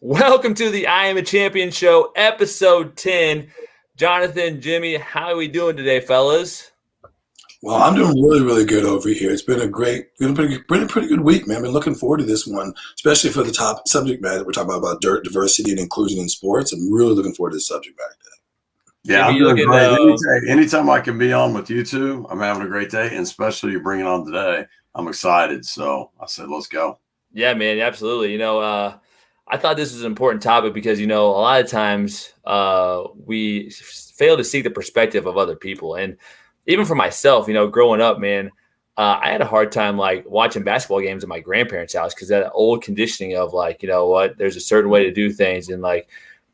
Welcome to the I Am a Champion Show, episode 10. Jonathan, Jimmy, how are we doing today, fellas? Well, I'm doing really, really good over here. It's been a pretty good week, man. I've been looking forward to this one, especially for the top subject matter that we're talking about diversity and inclusion in sports. I'm really looking forward to this subject matter today. Yeah, Jimmy, I'm you doing looking, great. Anytime I can be on with you two, I'm having a great day, and especially you bringing on today. I'm excited. So I said, let's go. Yeah, man, absolutely. I thought this was an important topic because, a lot of times we fail to seek the perspective of other people. And even for myself, growing up, man, I had a hard time like watching basketball games at my grandparents' house because that old conditioning of like, there's a certain way to do things and like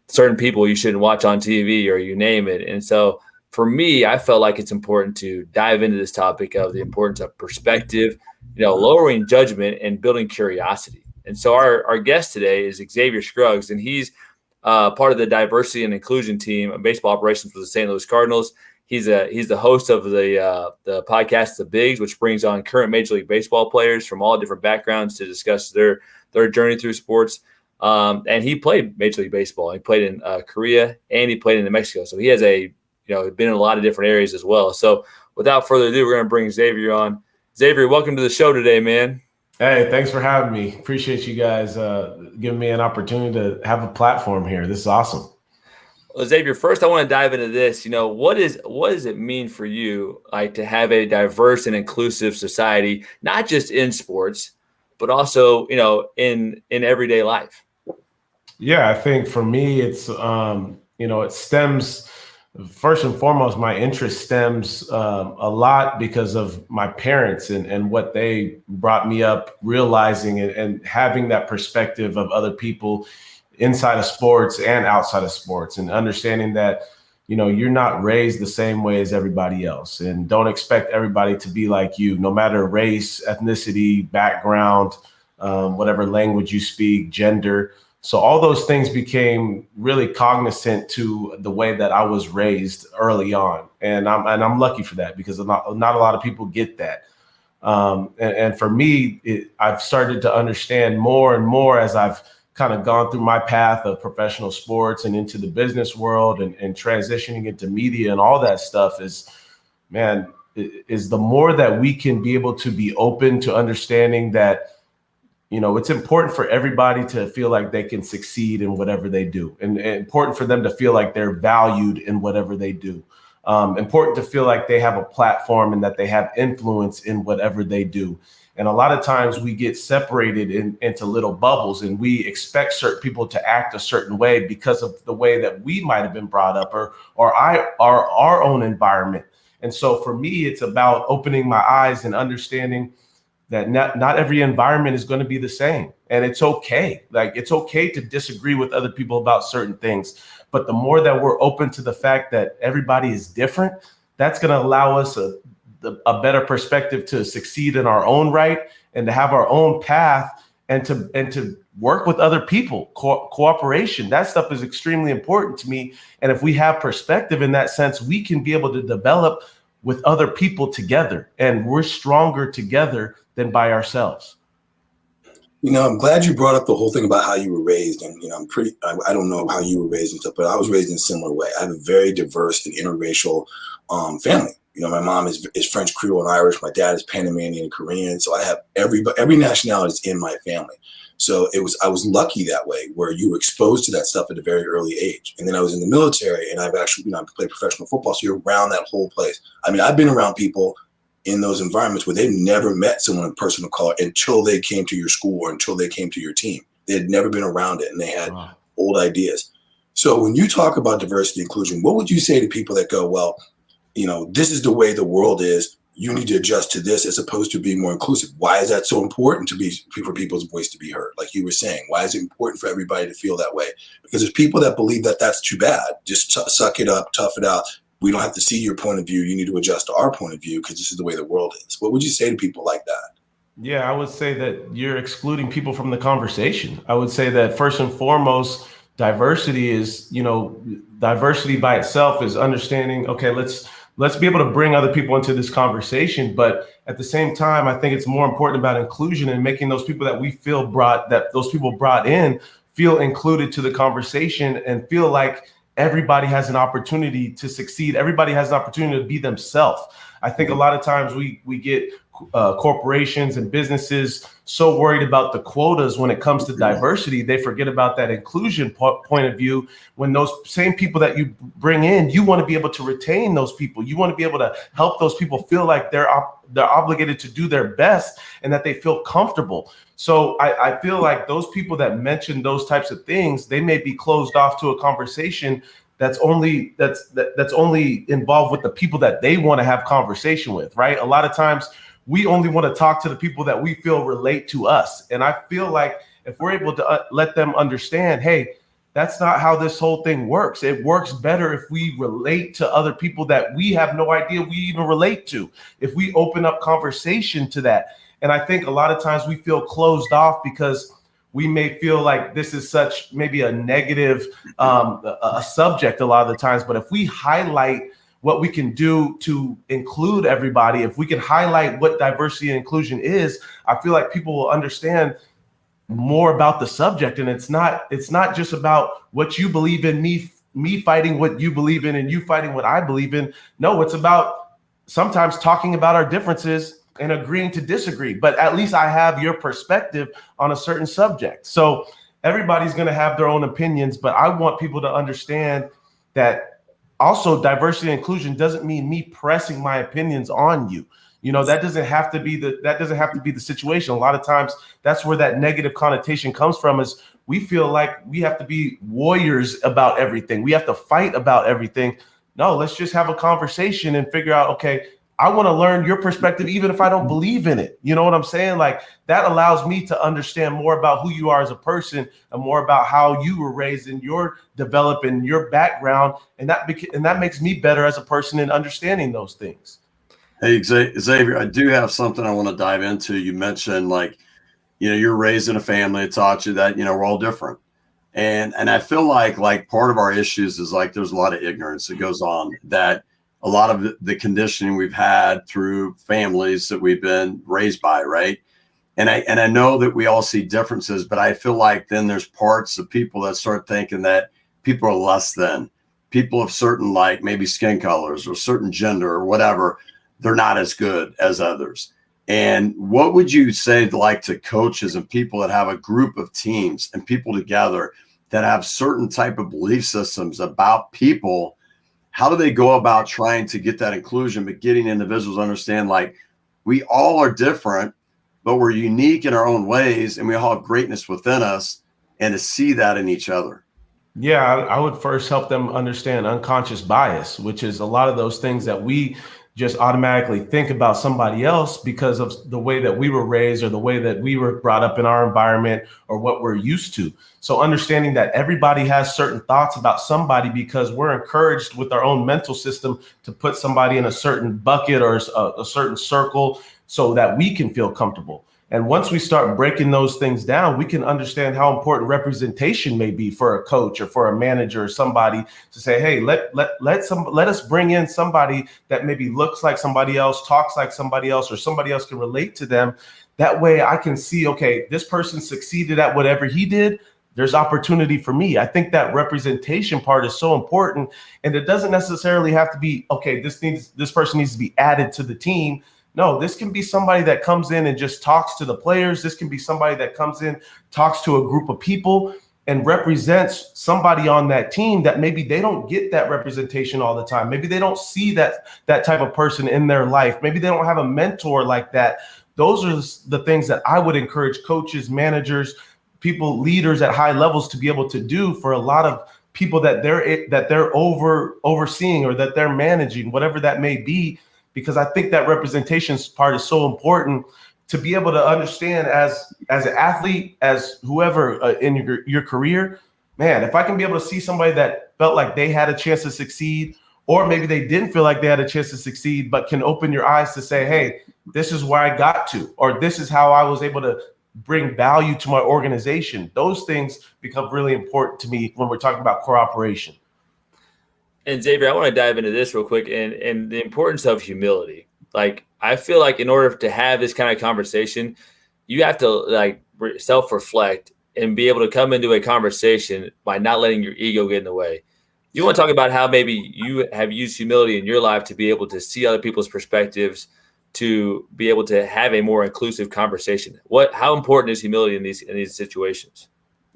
certain people you shouldn't watch on TV or you name it. And so for me, I felt like it's important to dive into this topic of the importance of perspective, lowering judgment and building curiosity. And so our guest today is Xavier Scruggs, and he's part of the diversity and inclusion team of baseball operations for the St. Louis Cardinals. He's the host of the podcast The Bigs, which brings on current Major League Baseball players from all different backgrounds to discuss their journey through sports. And he played Major League Baseball. He played in Korea and he played in New Mexico. So he has been in a lot of different areas as well. So without further ado, we're going to bring Xavier on. Xavier, welcome to the show today, man. Hey, thanks for having me. Appreciate you guys giving me an opportunity to have a platform here. This is awesome. Well, Xavier, first I want to dive into this. What does it mean for you like to have a diverse and inclusive society, not just in sports, but also, in everyday life? Yeah, I think for me, it's, it stems first and foremost, my interest stems a lot because of my parents and what they brought me up realizing and having that perspective of other people inside of sports and outside of sports and understanding that, you're not raised the same way as everybody else and don't expect everybody to be like you, no matter race, ethnicity, background, whatever language you speak, gender. So all those things became really cognizant to the way that I was raised early on. And I'm lucky for that because not a lot of people get that. And for me, I've started to understand more and more as I've kind of gone through my path of professional sports and into the business world and transitioning into media and all that stuff is the more that we can be able to be open to understanding that, it's important for everybody to feel like they can succeed in whatever they do and important for them to feel like they're valued in whatever they do. Important to feel like they have a platform and that they have influence in whatever they do. And a lot of times we get separated into little bubbles and we expect certain people to act a certain way because of the way that we might have been brought up or our own environment. And so for me, it's about opening my eyes and understanding that not every environment is going to be the same. And it's okay. Like, it's okay to disagree with other people about certain things. But the more that we're open to the fact that everybody is different, that's going to allow us a better perspective to succeed in our own right and to have our own path and to work with other people. Cooperation, that stuff is extremely important to me. And if we have perspective in that sense, we can be able to develop with other people together. And we're stronger together than by ourselves. I'm glad you brought up the whole thing about how you were raised. And, I don't know how you were raised and stuff, but I was raised in a similar way. I have a very diverse and interracial family. My mom is French, Creole, and Irish. My dad is Panamanian and Korean. So I have every nationality is in my family. So I was lucky that way where you were exposed to that stuff at a very early age. And then I was in the military and I've actually, I played professional football. So you're around that whole place. I mean, I've been around people in those environments where they've never met someone in person of color until they came to your school or until they came to your team. They had never been around it and they had old ideas. So when you talk about diversity inclusion, what would you say to people that go, well, this is the way the world is. You need to adjust to this as opposed to being more inclusive. Why is that so important for people's voice to be heard? Like you were saying, why is it important for everybody to feel that way? Because there's people that believe that that's too bad. Just suck it up, tough it out. We don't have to see your point of view. You need to adjust to our point of view because this is the way the world is. What would you say to people like that? Yeah, I would say that you're excluding people from the conversation. I would say that first and foremost, diversity is, diversity by itself is understanding, okay, let's be able to bring other people into this conversation. But at the same time, I think it's more important about inclusion and making those people that we feel brought in feel included to the conversation and feel like everybody has an opportunity to succeed. Everybody has an opportunity to be themselves. I think a lot of times we get corporations and businesses so worried about the quotas when it comes to diversity, they forget about that inclusion point of view. When those same people that you bring in, you want to be able to retain those people. You want to be able to help those people feel like they're obligated to do their best and that they feel comfortable. So I feel like those people that mention those types of things, they may be closed off to a conversation that's only involved with the people that they want to have conversation with, right? A lot of times we only want to talk to the people that we feel relate to us. And I feel like if we're able to let them understand, hey, that's not how this whole thing works. It works better if we relate to other people that we have no idea we even relate to, if we open up conversation to that. And I think a lot of times we feel closed off because we may feel like this is such maybe a negative a subject a lot of the times. But if we highlight what we can do to include everybody, if we can highlight what diversity and inclusion is, I feel like people will understand more about the subject. And it's not just about what you believe in, me fighting what you believe in and you fighting what I believe in. No, it's about sometimes talking about our differences and agreeing to disagree, but at least I have your perspective on a certain subject. So everybody's going to have their own opinions, but I want people to understand that also diversity and inclusion doesn't mean me pressing my opinions on you. You know, that doesn't have to be the situation. A lot of times that's where that negative connotation comes from, is we feel like we have to be warriors about everything. We have to fight about everything. No, let's just have a conversation and figure out, okay, I want to learn your perspective, even if I don't believe in it. You know what I'm saying? Like, that allows me to understand more about who you are as a person and more about how you were raised and your developing your background. And that makes me better as a person in understanding those things. Hey, Xavier, I do have something I want to dive into. You mentioned, like, you're raised in a family that taught you that, we're all different. And I feel like part of our issues is like there's a lot of ignorance that goes on, that a lot of the conditioning we've had through families that we've been raised by, right? And I know that we all see differences, but I feel like then there's parts of people that start thinking that people are less than. People of certain, like, maybe skin colors or certain gender or whatever, they're not as good as others. And what would you say, like, to coaches and people that have a group of teams and people together that have certain type of belief systems about people? How do they go about trying to get that inclusion, but getting individuals to understand, like, we all are different, but we're unique in our own ways, and we all have greatness within us, and to see that in each other? Yeah, I would first help them understand unconscious bias, which is a lot of those things that we just automatically think about somebody else because of the way that we were raised or the way that we were brought up in our environment or what we're used to. So understanding that everybody has certain thoughts about somebody because we're encouraged with our own mental system to put somebody in a certain bucket or a certain circle so that we can feel comfortable. And once we start breaking those things down, we can understand how important representation may be for a coach or for a manager or somebody to say, hey, let us bring in somebody that maybe looks like somebody else, talks like somebody else, or somebody else can relate to them. That way I can see, okay, this person succeeded at whatever he did. There's opportunity for me. I think that representation part is so important. And it doesn't necessarily have to be, okay, this person needs to be added to the team. No, this can be somebody that comes in and just talks to the players. This can be somebody that comes in, talks to a group of people and represents somebody on that team that maybe they don't get that representation all the time. Maybe they don't see that type of person in their life. Maybe they don't have a mentor like that. Those are the things that I would encourage coaches, managers, people, leaders at high levels to be able to do for a lot of people that they're overseeing or that they're managing, whatever that may be. Because I think that representation part is so important to be able to understand as an athlete, as whoever in your career, man, if I can be able to see somebody that felt like they had a chance to succeed, or maybe they didn't feel like they had a chance to succeed, but can open your eyes to say, hey, this is where I got to, or this is how I was able to bring value to my organization. Those things become really important to me when we're talking about cooperation. And Xavier, I want to dive into this real quick and the importance of humility. Like, I feel like in order to have this kind of conversation, you have to, like, self-reflect and be able to come into a conversation by not letting your ego get in the way. You want to talk about how maybe you have used humility in your life to be able to see other people's perspectives, to be able to have a more inclusive conversation. How important is humility in these situations?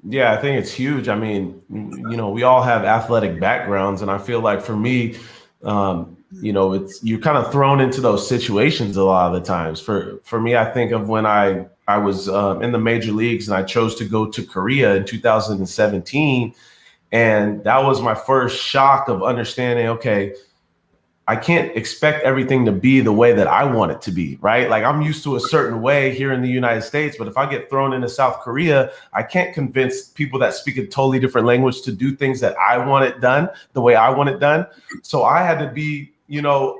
Yeah, I think it's huge. I mean, we all have athletic backgrounds, and I feel like for me, it's you're kind of thrown into those situations a lot of the times. For me, I think of when I was in the major leagues and I chose to go to Korea in 2017, and that was my first shock of understanding, okay, I can't expect everything to be the way that I want it to be, right? Like I'm used to a certain way here in the United States, but if I get thrown into South Korea, I can't convince people that speak a totally different language to do things that I want it done the way I want it done. So I had to be,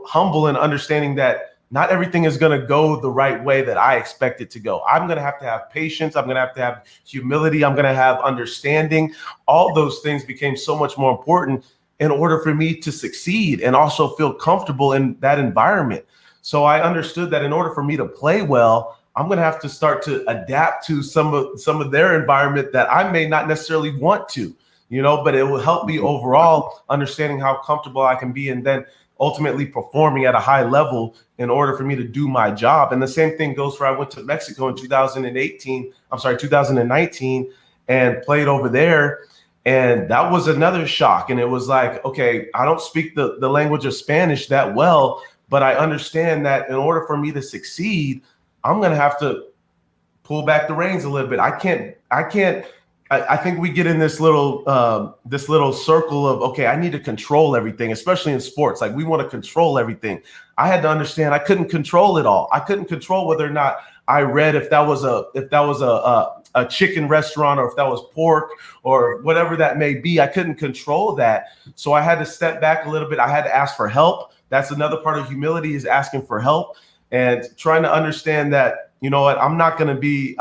humble and understanding that not everything is going to go the right way that I expect it to go. I'm going to have patience. I'm going to have humility. I'm going to have understanding. All those things became so much more important in order for me to succeed and also feel comfortable in that environment. So I understood that in order for me to play well, I'm going to have to start to adapt to some of their environment that I may not necessarily want to, but it will help me overall understanding how comfortable I can be and then ultimately performing at a high level in order for me to do my job. And the same thing goes for I went to Mexico in 2019 and played over there. And that was another shock. And it was like, okay, I don't speak the language of Spanish that well, but I understand that in order for me to succeed, I'm going to have to pull back the reins a little bit. I think we get in this little circle of, okay, I need to control everything, especially in sports. Like we want to control everything. I had to understand I couldn't control it all. I couldn't control whether or not I read if that was a chicken restaurant or if that was pork or whatever that may be. I couldn't control that. So I had to step back a little bit. I had to ask for help. That's another part of humility, is asking for help and trying to understand that, you know what, I'm not going to be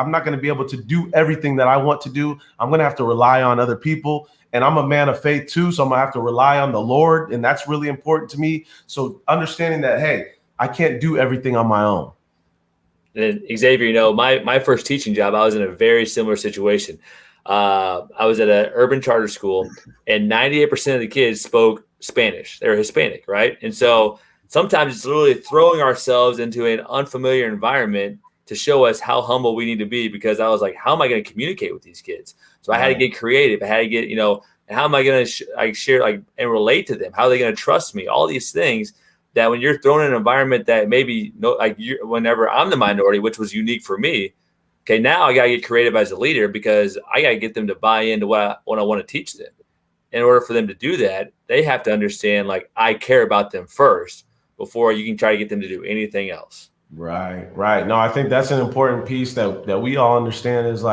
able to do everything that I want to do. I'm going to have to rely on other people. And I'm a man of faith too. So I'm going to have to rely on the Lord. And that's really important to me. So understanding that, hey, I can't do everything on my own. And Xavier, my first teaching job, I was in a very similar situation. I was at an urban charter school, and 98% of the kids spoke Spanish. They were Hispanic, right? And so sometimes it's literally throwing ourselves into an unfamiliar environment to show us how humble we need to be, because I was like, how am I going to communicate with these kids? So I had to get creative. I had to get, how am I going to share and relate to them? How are they going to trust me? All these things that when you're thrown in an environment that maybe whenever I'm the minority, which was unique for me. Okay, now I got to get creative as a leader, because I got to get them to buy into what I want to teach them. In order for them to do that, they have to understand, I care about them first before you can try to get them to do anything else. Right. No, I think that's an important piece that we all understand is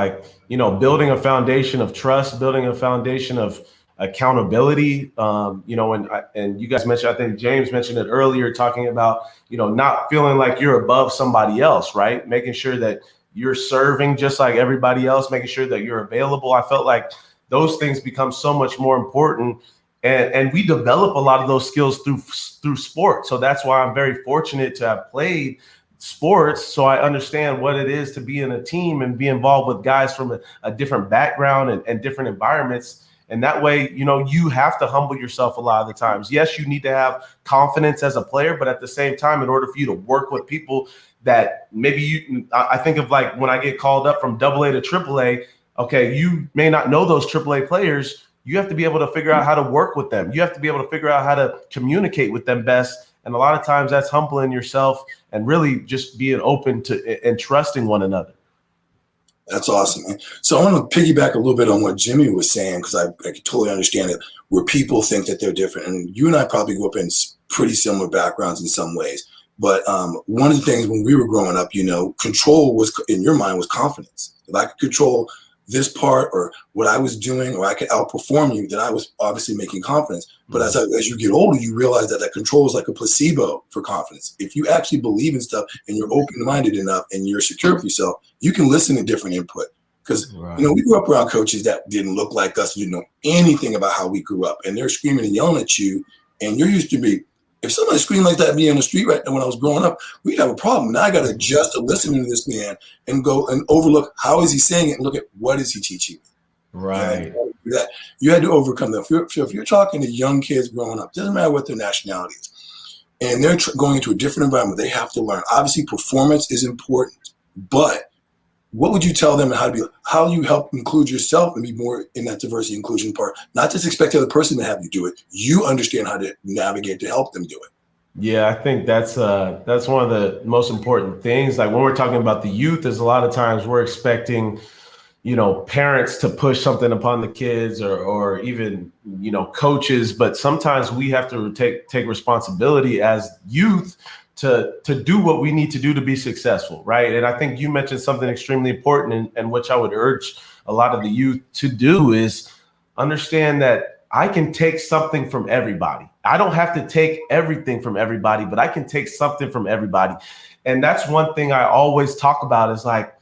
building a foundation of trust, building a foundation of accountability. And you guys mentioned, I think James mentioned it earlier, talking about, not feeling like you're above somebody else, right? Making sure that you're serving just like everybody else, making sure that you're available. I felt like those things become so much more important. And we develop a lot of those skills through sport. So that's why I'm very fortunate to have played sports. So I understand what it is to be in a team and be involved with guys from a different background and different environments. And that way, you have to humble yourself a lot of the times. Yes, you need to have confidence as a player, but at the same time, in order for you to work with people that maybe I think of when I get called up from AA to AAA, okay, you may not know those AAA players. You have to be able to figure out how to work with them. You have to be able to figure out how to communicate with them best. And a lot of times that's humbling yourself and really just being open to and trusting one another. That's awesome, man. So I want to piggyback a little bit on what Jimmy was saying, because I can totally understand it, where people think that they're different. And you and I probably grew up in pretty similar backgrounds in some ways. But one of the things when we were growing up, control was, in your mind, was confidence. If I could control this part or what I was doing, or I could outperform you, then I was obviously making confidence. But as you get older, you realize that control is like a placebo for confidence. If you actually believe in stuff and you're open-minded enough and you're secure with yourself, you can listen to different input. Because, we grew up around coaches that didn't look like us, didn't know anything about how we grew up. And they're screaming and yelling at you. And you're used to be If somebody screamed like that at me on the street right now when I was growing up, we'd have a problem. Now I got to adjust to listening to this man and go and overlook how is he saying it and look at what is he teaching me. Right. That you had to overcome that. If you're talking to young kids growing up, doesn't matter what their nationality is, and they're going into a different environment, they have to learn. Obviously, performance is important, but what would you tell them how do you help include yourself and be more in that diversity inclusion part? Not just expect the other person to have you do it. You understand how to navigate to help them do it. Yeah, I think that's one of the most important things. Like when we're talking about the youth, there's a lot of times we're expecting, parents to push something upon the kids or even, coaches, but sometimes we have to take responsibility as youth to do what we need to do to be successful, right? And I think you mentioned something extremely important and which I would urge a lot of the youth to do is understand that I can take something from everybody. I don't have to take everything from everybody, but I can take something from everybody. And that's one thing I always talk about is like,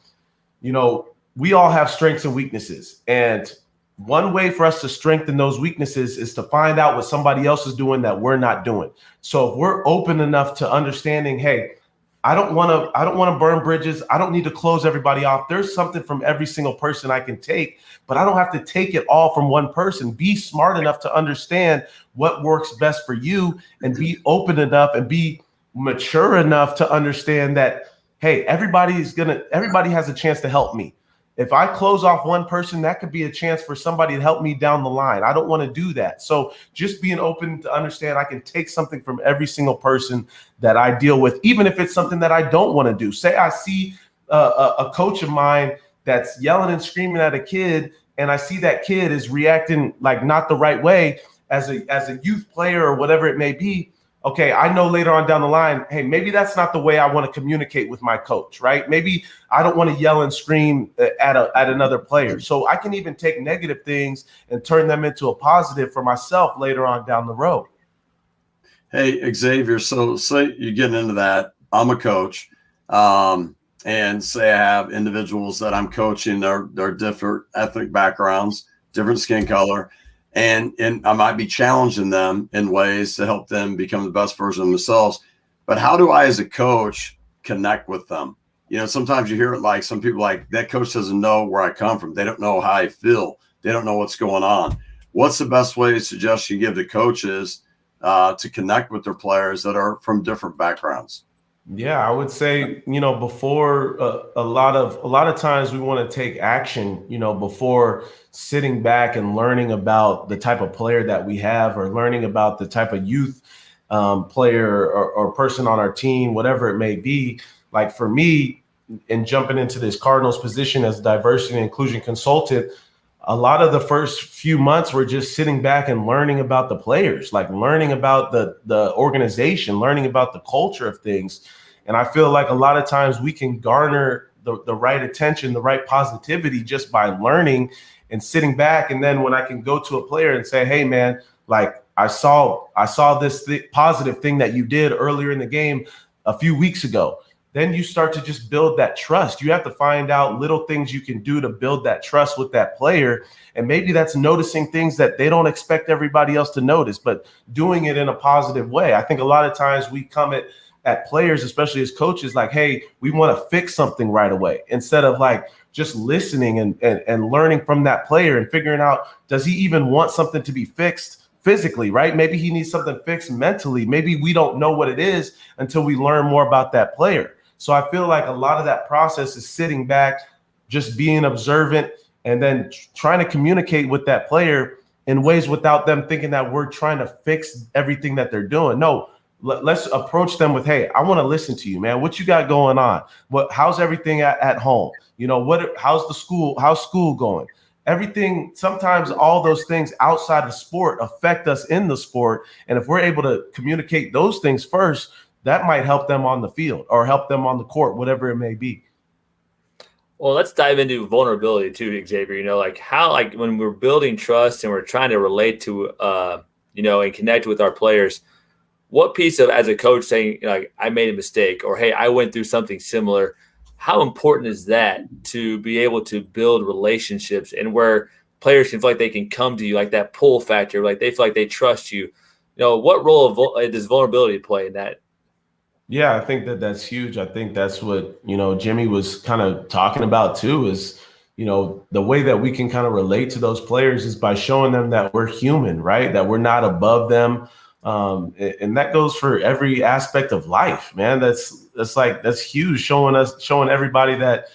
we all have strengths and weaknesses. And one way for us to strengthen those weaknesses is to find out what somebody else is doing that we're not doing. So if we're open enough to understanding, hey, I don't want to burn bridges. I don't need to close everybody off. There's something from every single person I can take, but I don't have to take it all from one person. Be smart enough to understand what works best for you and be open enough and be mature enough to understand that, hey, everybody has a chance to help me. If I close off one person, that could be a chance for somebody to help me down the line. I don't want to do that. So just being open to understand I can take something from every single person that I deal with, even if it's something that I don't want to do. Say I see a coach of mine that's yelling and screaming at a kid, and I see that kid is reacting like not the right way as a youth player or whatever it may be. Okay, I know later on down the line, hey, maybe that's not the way I want to communicate with my coach, right? Maybe I don't want to yell and scream at another player. So I can even take negative things and turn them into a positive for myself later on down the road. Hey, Xavier, so say you're getting into that. I'm a coach, and say I have individuals that I'm coaching, they're different ethnic backgrounds, different skin color. And I might be challenging them in ways to help them become the best version of themselves. But how do I, as a coach, connect with them? Sometimes you hear it like some people like, that coach doesn't know where I come from. They don't know how I feel. They don't know what's going on. What's the best way to suggest you give to coaches to connect with their players that are from different backgrounds? Yeah, I would say, before a lot of times we want to take action, before sitting back and learning about the type of player that we have or learning about the type of youth player or person on our team, whatever it may be. Like for me, in jumping into this Cardinals position as diversity and inclusion consultant, a lot of the first few months were just sitting back and learning about the players, like learning about the organization, learning about the culture of things. And I feel like a lot of times we can garner the right attention, the right positivity just by learning and sitting back. And then when I can go to a player and say, hey, man, like I saw this positive thing that you did earlier in the game a few weeks ago. Then you start to just build that trust. You have to find out little things you can do to build that trust with that player. And maybe that's noticing things that they don't expect everybody else to notice, but doing it in a positive way. I think a lot of times we come at players, especially as coaches, like, hey, we want to fix something right away, instead of like just listening and learning from that player and figuring out, does he even want something to be fixed physically, right? Maybe he needs something fixed mentally. Maybe we don't know what it is until we learn more about that player. So I feel like a lot of that process is sitting back, just being observant, and then trying to communicate with that player in ways without them thinking that we're trying to fix everything that they're doing. No, let's approach them with, hey, I want to listen to you, man. What you got going on? How's everything at home? How's school going? Everything, sometimes all those things outside of sport affect us in the sport. And if we're able to communicate those things first, that might help them on the field or help them on the court, whatever it may be. Well, let's dive into vulnerability too, Xavier. Like how, like when we're building trust and we're trying to relate to, and connect with our players, what piece of, as a coach, saying like I made a mistake or hey, I went through something similar, how important is that to be able to build relationships and where players can feel like they can come to you, like that pull factor, like they feel like they trust you? what role does vulnerability play in that? Yeah, I think that's huge. I think that's what, Jimmy was kind of talking about too, is, the way that we can kind of relate to those players is by showing them that we're human, right? That we're not above them. And that goes for every aspect of life, man. That's huge. Showing everybody that,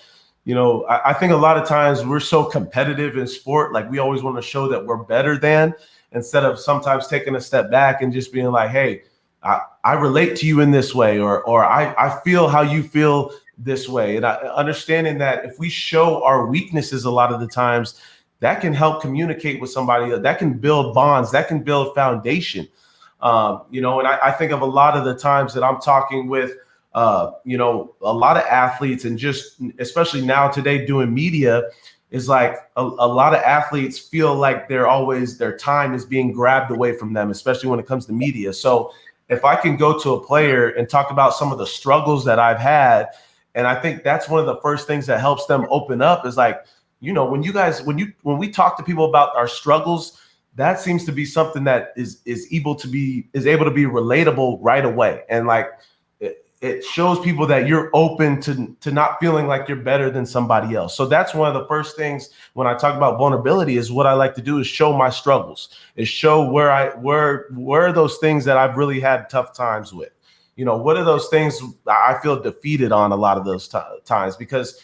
I think a lot of times we're so competitive in sport. Like we always want to show that we're better than, instead of sometimes taking a step back and just being like, hey, I relate to you in this way, or I feel how you feel this way. And understanding that if we show our weaknesses a lot of the times, that can help communicate with somebody, that can build bonds, that can build foundation. And I think of a lot of the times that I'm talking with, a lot of athletes, and just especially now today doing media, is like a lot of athletes feel like their time is being grabbed away from them, especially when it comes to media. So if I can go to a player and talk about some of the struggles that I've had, and I think that's one of the first things that helps them open up is like, when we talk to people about our struggles, that seems to be something that is able to be relatable right away. And like, it shows people that you're open to not feeling like you're better than somebody else. So that's one of the first things when I talk about vulnerability, is what I like to do is show my struggles, is show where are those things that I've really had tough times with. What are those things I feel defeated on a lot of those times, because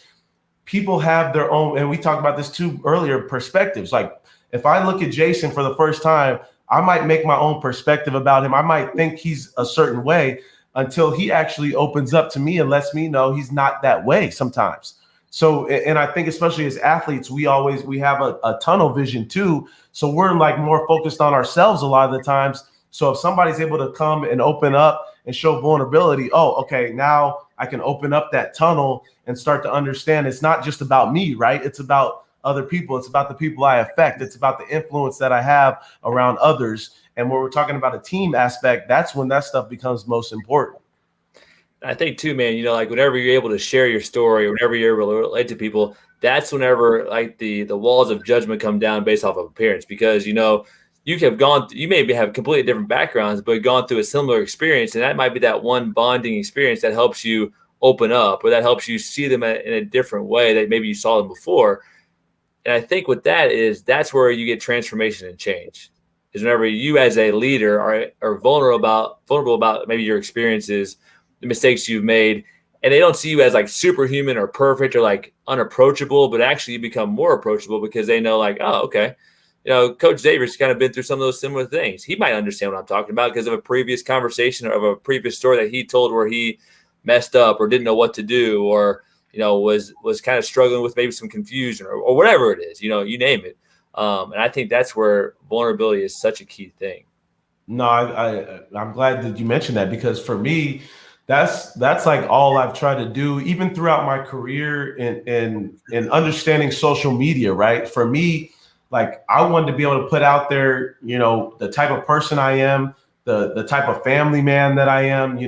people have their own, and we talked about this too earlier, perspectives. Like if I look at Jason for the first time, I might make my own perspective about him. I might think he's a certain way, until he actually opens up to me and lets me know he's not that way sometimes. So, and I think especially as athletes, we have a tunnel vision too. So we're like more focused on ourselves a lot of the times. So if somebody's able to come and open up and show vulnerability, oh, okay, now I can open up that tunnel and start to understand it's not just about me, right? It's about other people. It's about the people I affect. It's about the influence that I have around others. And when we're talking about a team aspect, that's when that stuff becomes most important. I think too, man, like whenever you're able to share your story, whenever you're able to relate to people, that's whenever like the walls of judgment come down based off of appearance, because, you may have completely different backgrounds, but gone through a similar experience. And that might be that one bonding experience that helps you open up, or that helps you see them in a different way that maybe you saw them before. And I think what that's where you get transformation and change, is whenever you as a leader are vulnerable about maybe your experiences, the mistakes you've made, and they don't see you as like superhuman or perfect or like unapproachable, but actually you become more approachable because they know like, oh, okay, Coach Xavier's kind of been through some of those similar things. He might understand what I'm talking about because of a previous conversation or of a previous story that he told where he messed up or didn't know what to do, or was kind of struggling with maybe some confusion or whatever it is, you name it. And I think that's where vulnerability is such a key thing. No, I'm glad that you mentioned that, because for me, that's like all I've tried to do, even throughout my career in understanding social media, right? For me, like I wanted to be able to put out there, the type of person I am, the type of family man that I am.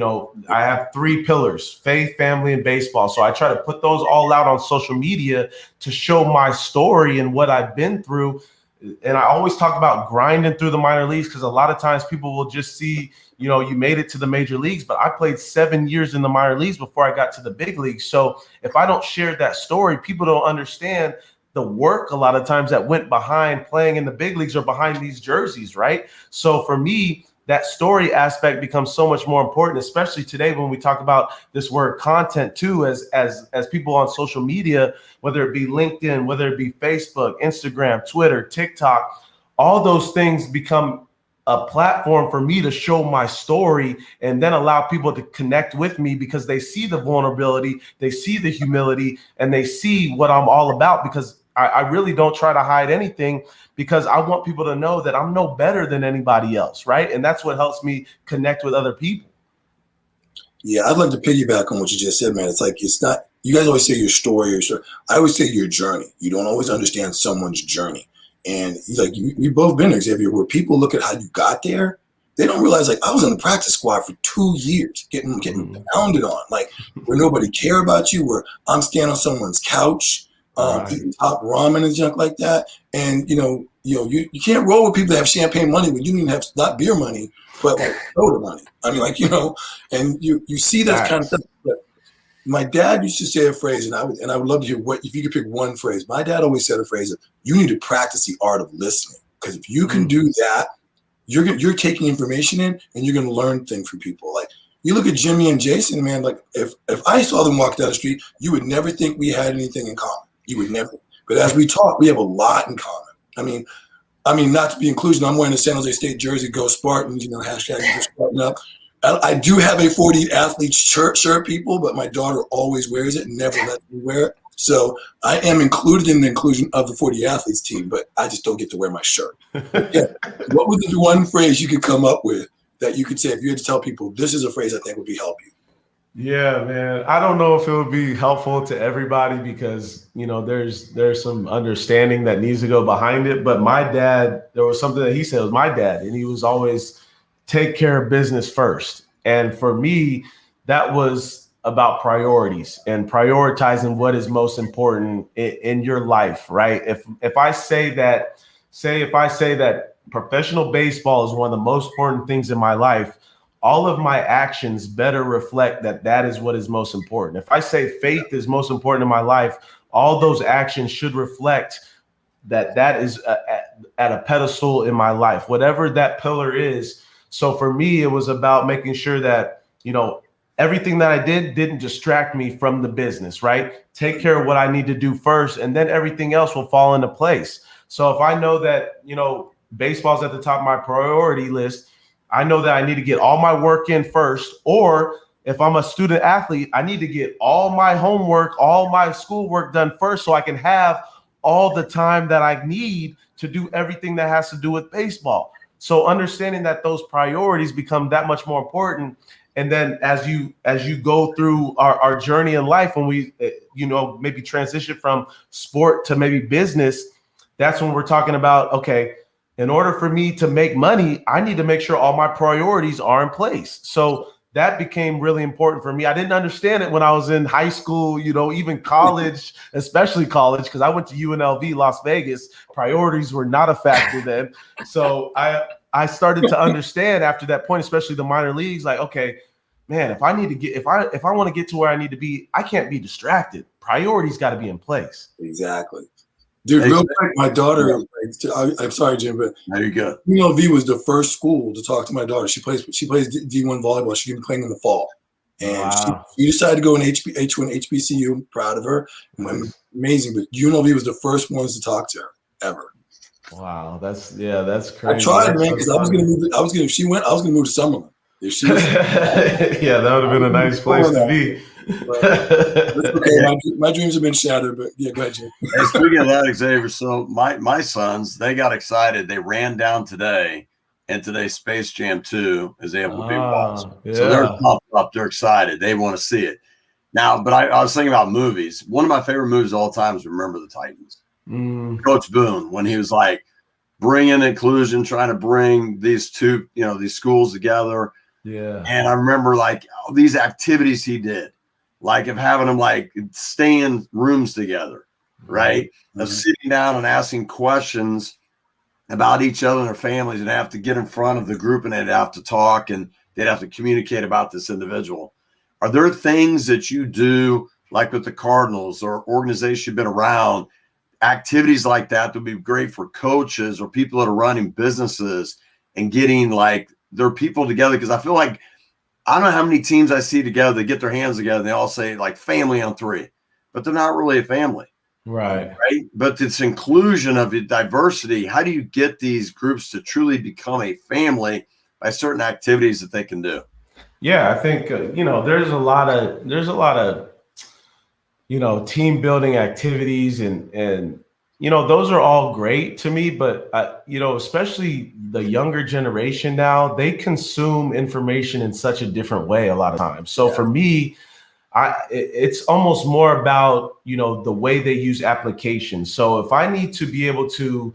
I have 3 pillars: faith, family, and baseball. So I try to put those all out on social media to show my story and what I've been through. And I always talk about grinding through the minor leagues, because a lot of times people will just see, you made it to the major leagues, but I played 7 years in the minor leagues before I got to the big leagues. So if I don't share that story, people don't understand the work a lot of times that went behind playing in the big leagues or behind these jerseys, right? So for me, that story aspect becomes so much more important, especially today when we talk about this word content too, as people on social media, whether it be LinkedIn, whether it be Facebook, Instagram, Twitter, TikTok, all those things become a platform for me to show my story and then allow people to connect with me, because they see the vulnerability, they see the humility, and they see what I'm all about, because I really don't try to hide anything, because I want people to know that I'm no better than anybody else, right? And that's what helps me connect with other people. Yeah, I'd like to piggyback on what you just said, man. It's like, it's not, you guys always say your story, I always say your journey. You don't always understand someone's journey. And like you've both been there, Xavier, where people look at how you got there. They don't realize, like, I was in the practice squad for 2 years, getting pounded on, like, where nobody care about you, where I'm standing on someone's couch, eating top ramen and junk like that. And, you can't roll with people that have champagne money when you don't even have not beer money. but like soda money. I mean, like, and you see that kind of stuff. But my dad used to say a phrase, and I would love to hear if you could pick one phrase. My dad always said a phrase of, you need to practice the art of listening, because if you can do that, you're taking information in and you're going to learn things from people. Like, you look at Jimmy and Jason, man, like if I saw them walk down the street, you would never think we had anything in common. You would never. But as we talk, we have a lot in common. I mean, not to be inclusion, I'm wearing a San Jose State jersey, go Spartans, hashtag just Spartan up. I do have a 40 athlete shirt, people, but my daughter always wears it and never lets me wear it. So I am included in the inclusion of the 40 athletes team, but I just don't get to wear my shirt. Yeah. What would the one phrase you could come up with that you could say, if you had to tell people, this is a phrase I think would be help you? Yeah, man. I don't know if it would be helpful to everybody because, there's some understanding that needs to go behind it. But my dad, there was something that he said was my dad, and he was always take care of business first. And for me, that was about priorities and prioritizing what is most important in your life, right? If I say that professional baseball is one of the most important things in my life, all of my actions better reflect that is what is most important. If I say faith is most important in my life, all those actions should reflect that is at a pedestal in my life, whatever that pillar is. So for me, it was about making sure that, everything that I didn't distract me from the business, right? Take care of what I need to do first, and then everything else will fall into place. So if I know that, baseball's at the top of my priority list, I know that I need to get all my work in first. Or if I'm a student athlete, I need to get all my homework, all my schoolwork done first so I can have all the time that I need to do everything that has to do with baseball. So understanding that those priorities become that much more important. And then as you go through our journey in life, when we, maybe transition from sport to maybe business, that's when we're talking about, okay, in order for me to make money, I need to make sure all my priorities are in place. So that became really important for me. I didn't understand it when I was in high school, even college, especially college, because I went to UNLV, Las Vegas. Priorities were not a factor then. So I started to understand after that point, especially the minor leagues, like, okay, man, if I want to get to where I need to be, I can't be distracted. Priorities got to be in place. Exactly. Dude, real quick, my daughter, I'm sorry, Jim, but there you go. UNLV was the first school to talk to my daughter. She plays D1 volleyball. She's going to be playing in the fall. And she decided to go in H1 HBCU. I'm proud of her. Amazing. But UNLV was the first ones to talk to her ever. Wow, that's crazy. I tried, man, because I was going to move. If she went, I was going to move to Summerlin. If she was, yeah, that would have been a nice place to be. Okay. My dreams have been shattered, but yeah, go ahead, Jim. Hey, speaking of that, Xavier, so my sons, they got excited. They ran down today, and today's Space Jam 2 is able to be watched. Yeah. So they're pumped up. They're excited. They want to see it. Now, but I was thinking about movies. One of my favorite movies of all time is Remember the Titans. Coach Boone, when he was like bringing inclusion, trying to bring these two, these schools together. Yeah. And I remember like all these activities he did, like of having them like stay in rooms together, right? Of sitting down and asking questions about each other and their families, and have to get in front of the group and they'd have to talk and they'd have to communicate about this individual. Are there things that you do like with the Cardinals or organizations you've been around, activities like that would be great for coaches or people that are running businesses and getting like their people together? Because I feel like I don't know how many teams I see together that get their hands together and they all say like family on three, but they're not really a family. Right. But it's inclusion of the diversity. How do you get these groups to truly become a family by certain activities that they can do? Yeah, I think there's a lot of team building activities and those are all great to me, but especially the younger generation now, they consume information in such a different way a lot of times. So for me, it's almost more about, the way they use applications. So if I need to be able to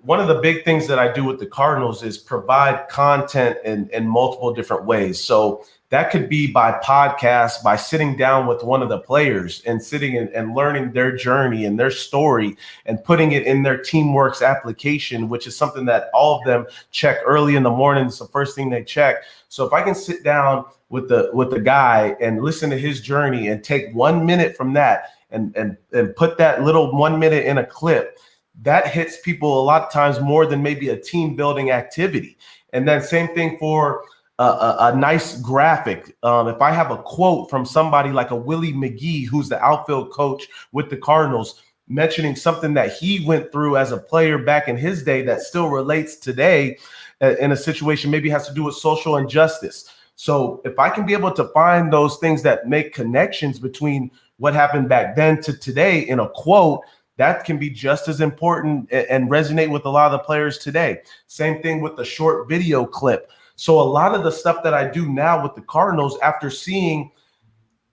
one of the big things that I do with the Cardinals is provide content in multiple different ways. So that could be by podcast, by sitting down with one of the players and sitting and learning their journey and their story and putting it in their Teamworks application, which is something that all of them check early in the morning. It's the first thing they check. So if I can sit down with the guy and listen to his journey and take 1 minute from that and put that little 1 minute in a clip, that hits people a lot of times more than maybe a team building activity. And then same thing for a nice graphic. If I have a quote from somebody like a Willie McGee, who's the outfield coach with the Cardinals, mentioning something that he went through as a player back in his day that still relates today in a situation, maybe has to do with social injustice. So if I can be able to find those things that make connections between what happened back then to today in a quote, that can be just as important and resonate with a lot of the players today. Same thing with the short video clip. So a lot of the stuff that I do now with the Cardinals, after seeing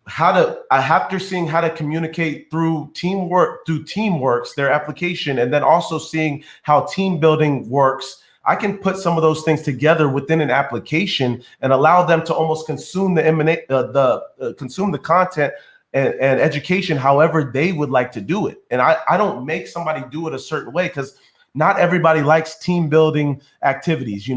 how to communicate through Teamworks, their application, and then also seeing how team building works, I can put some of those things together within an application and allow them to almost consume the content and education however they would like to do it. And I don't make somebody do it a certain way, because not everybody likes team building activities.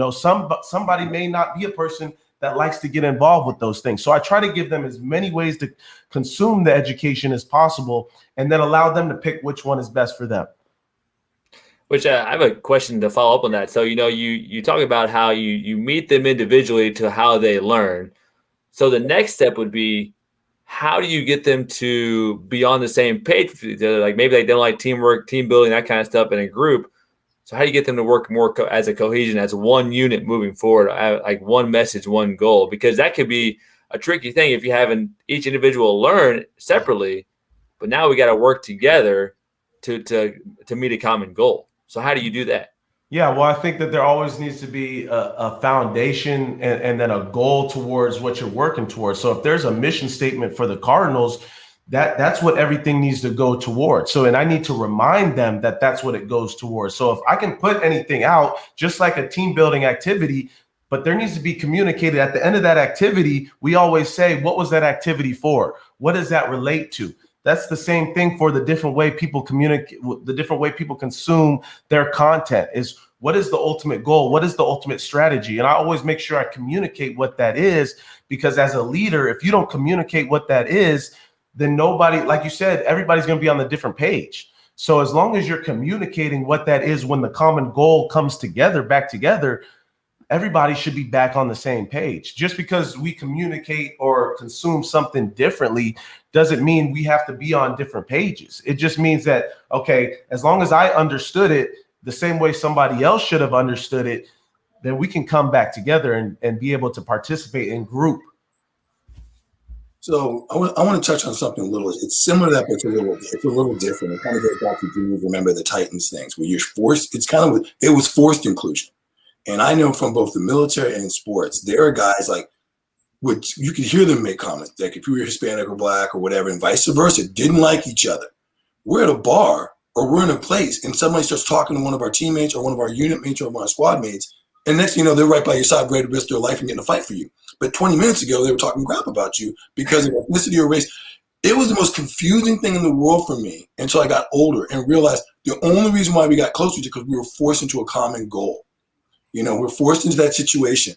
Somebody may not be a person that likes to get involved with those things. So I try to give them as many ways to consume the education as possible, and then allow them to pick which one is best for them. Which I have a question to follow up on that. So, you talk about how you meet them individually to how they learn. So the next step would be, how do you get them to be on the same page? Like maybe they don't like teamwork, team building, that kind of stuff in a group. So how do you get them to work more as a cohesion, as one unit moving forward, like one message, one goal? Because that could be a tricky thing if you haven't each individual learn separately, but now we got to work together to meet a common goal. So how do you do that? Yeah, well, I think that there always needs to be a foundation and then a goal towards what you're working towards. So if there's a mission statement for the Cardinals, that's what everything needs to go towards. So, and I need to remind them that that's what it goes towards. So if I can put anything out, just like a team building activity, but there needs to be communicated at the end of that activity. We always say, what was that activity for? What does that relate to? That's the same thing for the different way people communicate, the different way people consume their content. Is what is the ultimate goal? What is the ultimate strategy? And I always make sure I communicate what that is, because as a leader, if you don't communicate what that is, then nobody, like you said, everybody's going to be on the different page. So as long as you're communicating what that is, when the common goal comes together, back together, everybody should be back on the same page. Just because we communicate or consume something differently doesn't mean we have to be on different pages. It just means that, okay, as long as I understood it the same way somebody else should have understood it, then we can come back together and be able to participate in group. So I want to touch on something a little. It's similar to that, but it's a little different. It kind of goes back to, do you remember the Titans things where you're forced? It was forced inclusion. And I know from both the military and in sports, there are guys like, which you could hear them make comments, like if you were Hispanic or black or whatever, and vice versa, didn't like each other. We're at a bar or we're in a place and somebody starts talking to one of our teammates or one of our unit mates or one of our squad mates, and next thing you know, they're right by your side, ready to risk their life and get in a fight for you. But 20 minutes ago, they were talking crap about you because of ethnicity or race. It was the most confusing thing in the world for me until I got older and realized the only reason why we got close was because we were forced into a common goal. We're forced into that situation.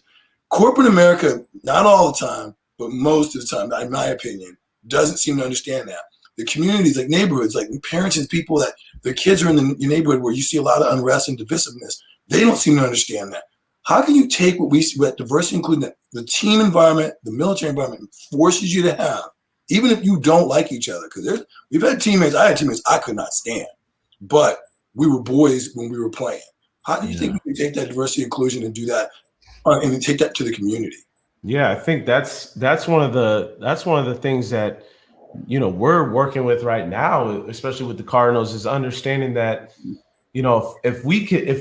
Corporate America, not all the time, but most of the time, in my opinion, doesn't seem to understand that. The communities, like neighborhoods, like parents and people that their kids are in the neighborhood where you see a lot of unrest and divisiveness, they don't seem to understand that. How can you take what we see, what diversity, including the team environment, the military environment, forces you to have, even if you don't like each other? Because we've had teammates, I had teammates I could not stand, but we were boys when we were playing. How do you think we can take that diversity inclusion and do that, and then take that to the community? Yeah, I think that's one of the things that we're working with right now, especially with the Cardinals, is understanding that if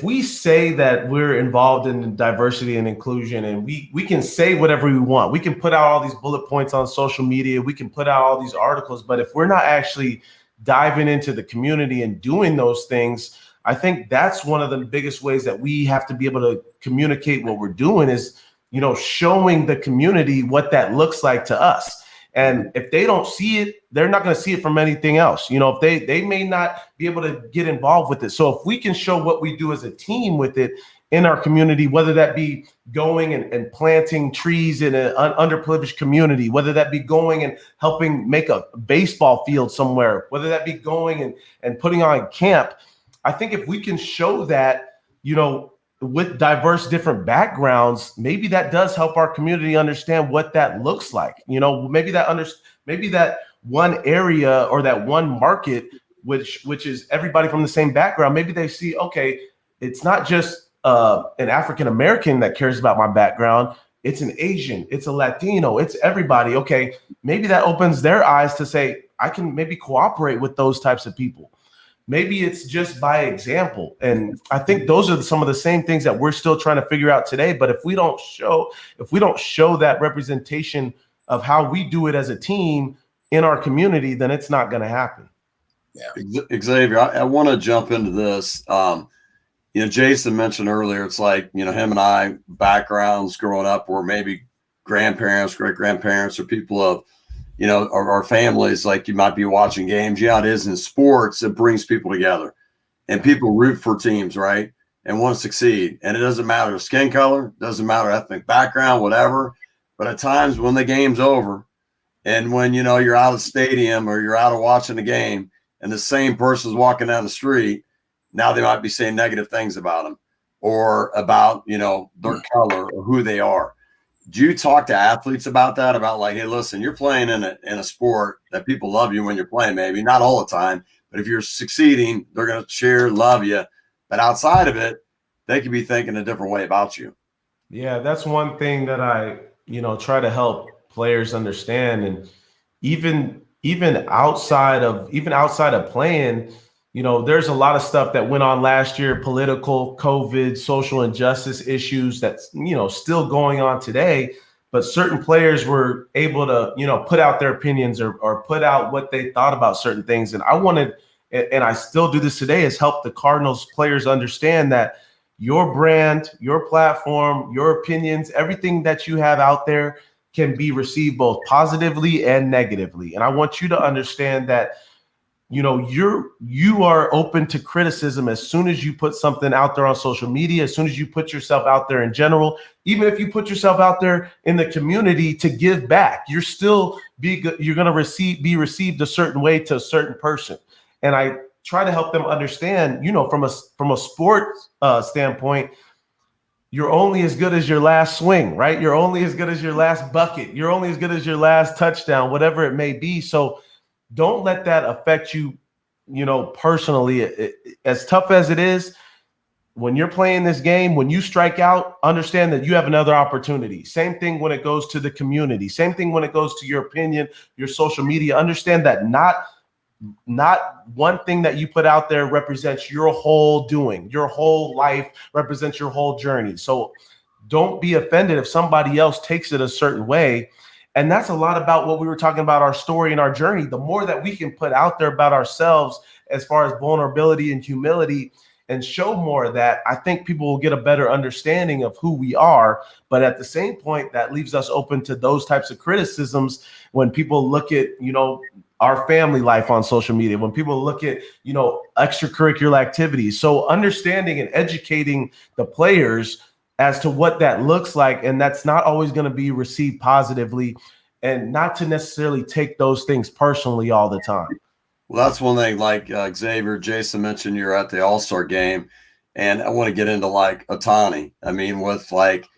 we say that we're involved in diversity and inclusion, and we can say whatever we want, we can put out all these bullet points on social media, we can put out all these articles, but if we're not actually diving into the community and doing those things, I think that's one of the biggest ways that we have to be able to communicate what we're doing is, showing the community what that looks like to us. And if they don't see it, they're not going to see it from anything else. If they may not be able to get involved with it. So if we can show what we do as a team with it in our community, whether that be going and planting trees in an underprivileged community, whether that be going and helping make a baseball field somewhere, whether that be going and putting on camp, I think if we can show that, with diverse different backgrounds, maybe that does help our community understand what that looks like. Maybe that one area or that one market, which is everybody from the same background, maybe they see, okay, it's not just an African American that cares about my background. It's an Asian, it's a Latino, it's everybody. Okay, maybe that opens their eyes to say, I can maybe cooperate with those types of people. Maybe it's just by example. And I think those are some of the same things that we're still trying to figure out today. But if we don't show that representation of how we do it as a team in our community, then it's not going to happen. Yeah. Xavier, I want to jump into this. Jason mentioned earlier, it's like, him and I, backgrounds growing up were maybe grandparents, great grandparents, or people of, our families, like you might be watching games. Yeah, it is in sports. It brings people together and people root for teams, right? And want to succeed. And it doesn't matter skin color, doesn't matter ethnic background, whatever. But at times when the game's over and when, you're out of the stadium or you're out of watching the game and the same person's walking down the street, now they might be saying negative things about them or about, their color or who they are. Do you talk to athletes about that? About like, hey, listen, you're playing in a sport that people love you when you're playing, maybe not all the time, but if you're succeeding, they're going to cheer, love you. But outside of it, they could be thinking a different way about you. Yeah, that's one thing that I, try to help players understand. And even outside of playing, there's a lot of stuff that went on last year, political, COVID, social injustice issues that's, still going on today. But certain players were able to, put out their opinions or put out what they thought about certain things. And I wanted, and I still do this today, is help the Cardinals players understand that your brand, your platform, your opinions, everything that you have out there can be received both positively and negatively. And I want you to understand that you are open to criticism as soon as you put something out there on social media, as soon as you put yourself out there in general, even if you put yourself out there in the community to give back, you're going to be received a certain way to a certain person. And I try to help them understand, from a sports standpoint, you're only as good as your last swing, right? You're only as good as your last bucket. You're only as good as your last touchdown, whatever it may be. So don't let that affect you, personally. As tough as it is, when you're playing this game, when you strike out, understand that you have another opportunity. Same thing when it goes to the community. Same thing when it goes to your opinion, your social media. Understand that not one thing that you put out there represents your whole doing. Your whole life represents your whole journey. So don't be offended if somebody else takes it a certain way. And that's a lot about what we were talking about, our story and our journey. The more that we can put out there about ourselves as far as vulnerability and humility and show more of that, I think people will get a better understanding of who we are. But at the same point, that leaves us open to those types of criticisms when people look at, our family life on social media, when people look at, extracurricular activities. So understanding and educating the players as to what that looks like. And that's not always going to be received positively, and not to necessarily take those things personally all the time. Well, that's one thing, like Xavier, Jason mentioned you're at the All-Star game, and I want to get into like Ohtani. I mean, with like,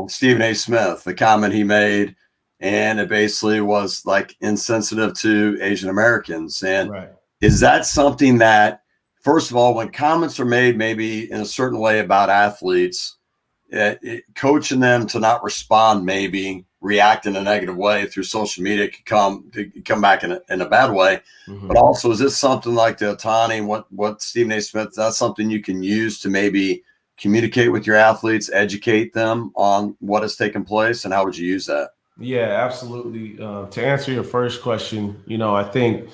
Stephen A. Smith, the comment he made, and it basically was like insensitive to Asian Americans. And right. Is that something that, first of all, when comments are made maybe in a certain way about athletes, coaching them to not respond, maybe react in a negative way through social media could come back in a bad way. Mm-hmm. But also, is this something like the Ohtani, what Stephen A. Smith, that's something you can use to maybe communicate with your athletes, educate them on what has taken place, and how would you use that? Yeah, absolutely. To answer your first question, I think,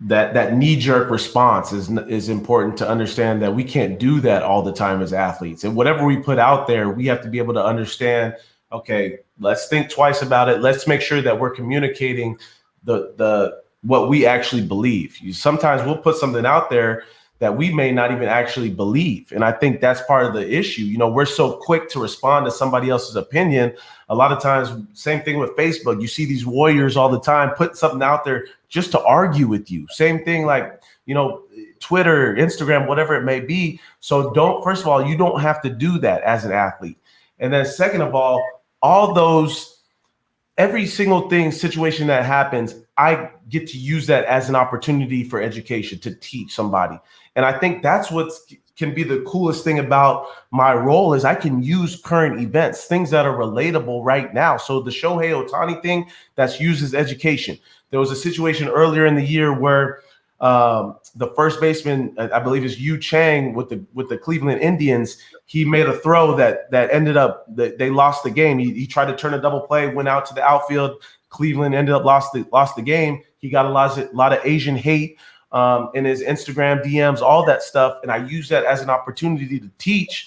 that knee-jerk response is important to understand that we can't do that all the time as athletes. And whatever we put out there, we have to be able to understand, okay, let's think twice about it. Let's make sure that we're communicating the what we actually believe. Sometimes we'll put something out there that we may not even actually believe. And I think that's part of the issue. You know, we're so quick to respond to somebody else's opinion. A lot of times, same thing with Facebook. You see these warriors all the time put something out there just to argue with you. Same thing like, you know, Twitter, Instagram, whatever it may be. So first of all, you don't have to do that as an athlete. And then second of all those, every single situation that happens, I get to use that as an opportunity for education, to teach somebody. And I think that's what can be the coolest thing about my role is I can use current events, things that are relatable right now. So the Shohei Ohtani thing, that's used as education. There was a situation earlier in the year where the first baseman, I believe is Yu Chang with the Cleveland Indians, he made a throw that ended up, they lost the game. He tried to turn a double play, went out to the outfield. Cleveland ended up lost the game. He got a lot of Asian hate in his Instagram DMs, all that stuff. And I use that as an opportunity to teach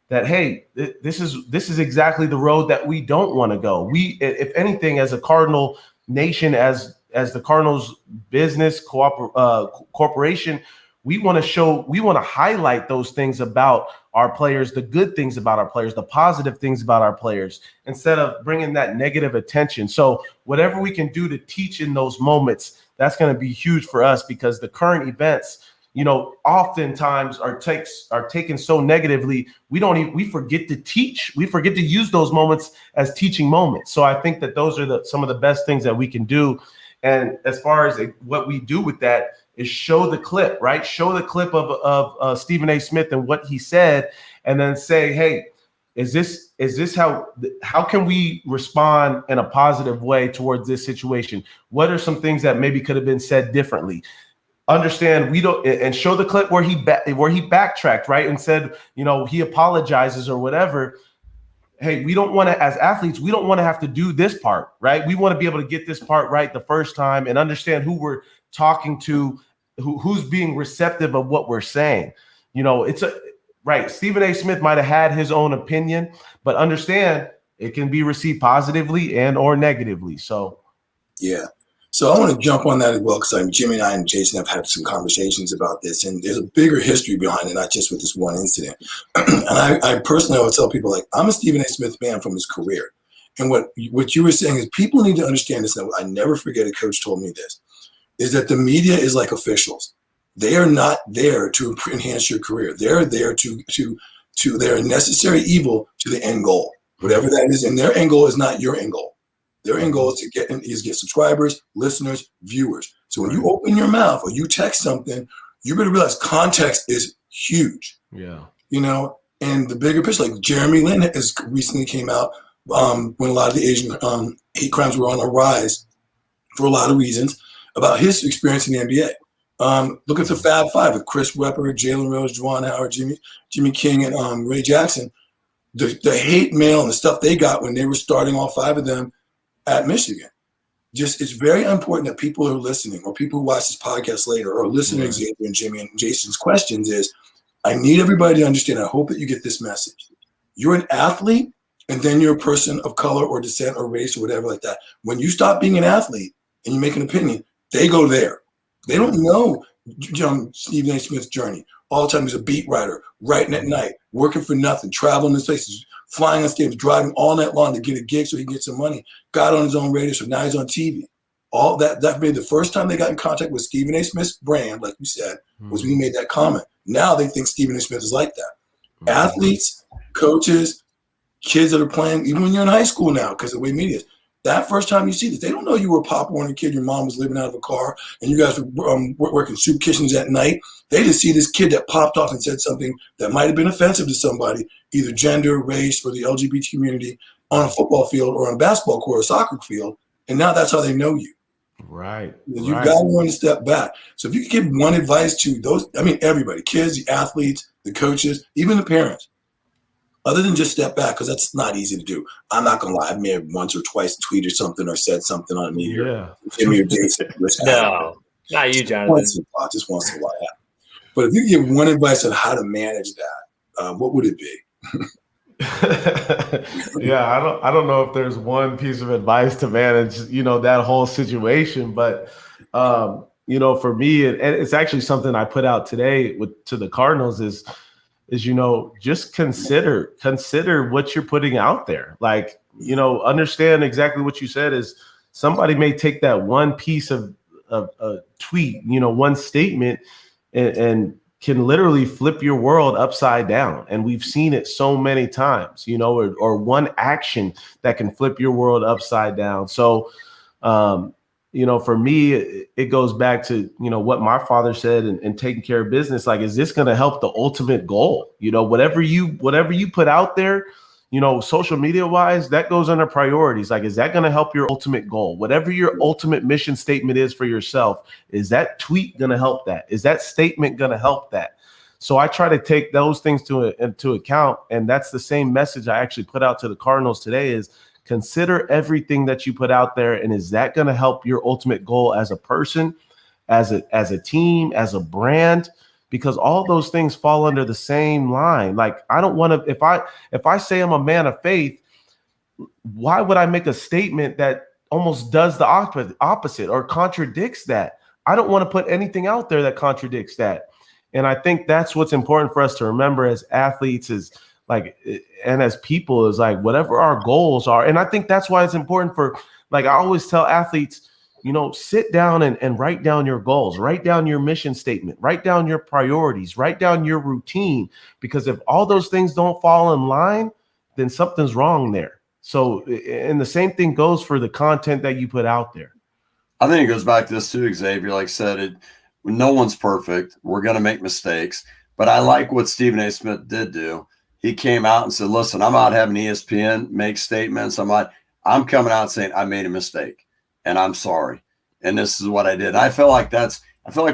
that, hey, this is exactly the road that we don't want to go. We, if anything, as a Cardinal nation, as the Cardinals business corporation, we want to highlight those things about our players, the good things about our players, the positive things about our players, instead of bringing that negative attention. So whatever we can do to teach in those moments, that's going to be huge for us, because the current events, you know, oftentimes are taken so negatively. We forget to teach. We forget to use those moments as teaching moments. So I think that those are some of the best things that we can do. And as far as what we do with that is show the clip, right? Show the clip of Stephen A. Smith and what he said, and then say, hey, is this how can we respond in a positive way towards this situation? What are some things that maybe could have been said differently? Understand and show the clip where he backtracked, right? And said, you know, he apologizes or whatever. Hey, we don't want to, as athletes, we don't want to have to do this part, right? We want to be able to get this part right the first time and understand who we're talking to, who's being receptive of what we're saying. You know, right. Stephen A. Smith might have had his own opinion, but understand it can be received positively and or negatively. So, yeah. So I want to jump on that as well, because Jimmy and I and Jason have had some conversations about this, and there's a bigger history behind it, not just with this one incident. And I personally always tell people, like, I'm a Stephen A. Smith fan from his career. And what you were saying is people need to understand this. And I never forget a coach told me this, is that the media is like officials. They are not there to enhance your career. They're there they're a necessary evil to the end goal, whatever that is. And their end goal is not your end goal. Their end goal is to get subscribers, listeners, viewers. So when you open your mouth or you text something, you better realize context is huge. Yeah. You know, and the bigger picture, like Jeremy Lin has recently came out when a lot of the Asian hate crimes were on a rise for a lot of reasons about his experience in the NBA. Look at the Fab Five with Chris Webber, Jalen Rose, Juwan Howard, Jimmy King, and Ray Jackson. The hate mail and the stuff they got when they were starting all five of them at Michigan. Just, it's very important that people who are listening, or people who watch this podcast later, or listen to Xavier and Jimmy and Jason's questions, is I need everybody to understand. I hope that you get this message. You're an athlete, and then you're a person of color or descent or race or whatever like that. When you stop being an athlete and you make an opinion, they go there. They don't know Stephen A. Smith's journey. All the time he's a beat writer, writing at night, working for nothing, traveling to places, flying on stage, driving all night long to get a gig so he can get some money. Got on his own radio show. Now he's on TV. All that made the first time they got in contact with Stephen A. Smith's brand, like you said, was when he made that comment. Now they think Stephen A. Smith is like that. Athletes, coaches, kids that are playing, even when you're in high school now, because of the way media is, that first time you see this, they don't know you were a Pop Warner kid, your mom was living out of a car, and you guys were working soup kitchens at night. They just see this kid that popped off and said something that might have been offensive to somebody, either gender, race, or the LGBT community, on a football field or on a basketball court or a soccer field, and now that's how they know you. Right. You've got to learn to step back. So if you could give one advice to those, I mean, everybody, kids, the athletes, the coaches, even the parents, other than just step back, because that's not easy to do. I'm not going to lie. I may have once or twice tweeted something or said something on media. No. Not you, Once Jonathan. in a while, just once in a while. Yeah. But if you give one advice on how to manage that, what would it be? Yeah, I don't know if there's one piece of advice to manage, that whole situation, but for me, and it's actually something I put out today to the Cardinals is just consider what you're putting out there. Like, understand exactly what you said is somebody may take that one piece of a tweet, one statement and can literally flip your world upside down. And we've seen it so many times, or one action that can flip your world upside down. So, for me, it goes back to, what my father said and taking care of business. Like, is this going to help the ultimate goal? Whatever you put out there, social media wise, that goes under priorities. Like, is that going to help your ultimate goal? Whatever your ultimate mission statement is for yourself, is that tweet going to help that? Is that statement going to help that? So I try to take those things into account. And that's the same message I actually put out to the Cardinals today is consider everything that you put out there. And is that going to help your ultimate goal as a person, as a team, as a brand? Because all those things fall under the same line. Like, I don't want to, if I say I'm a man of faith, why would I make a statement that almost does the opposite or contradicts that? I don't want to put anything out there that contradicts that. And I think that's what's important for us to remember as athletes is like, and as people is like, whatever our goals are. And I think that's why it's important for, like, I always tell athletes, sit down and write down your goals, write down your mission statement, write down your priorities, write down your routine, because if all those things don't fall in line, then something's wrong there. So, and the same thing goes for the content that you put out there. I think it goes back to this too, Xavier. Like I said, no one's perfect. We're going to make mistakes, but I like what Stephen A. Smith did do. He came out and said, listen, I'm not having ESPN make statements. I'm coming out saying I made a mistake and I'm sorry. And this is what I did. And I feel like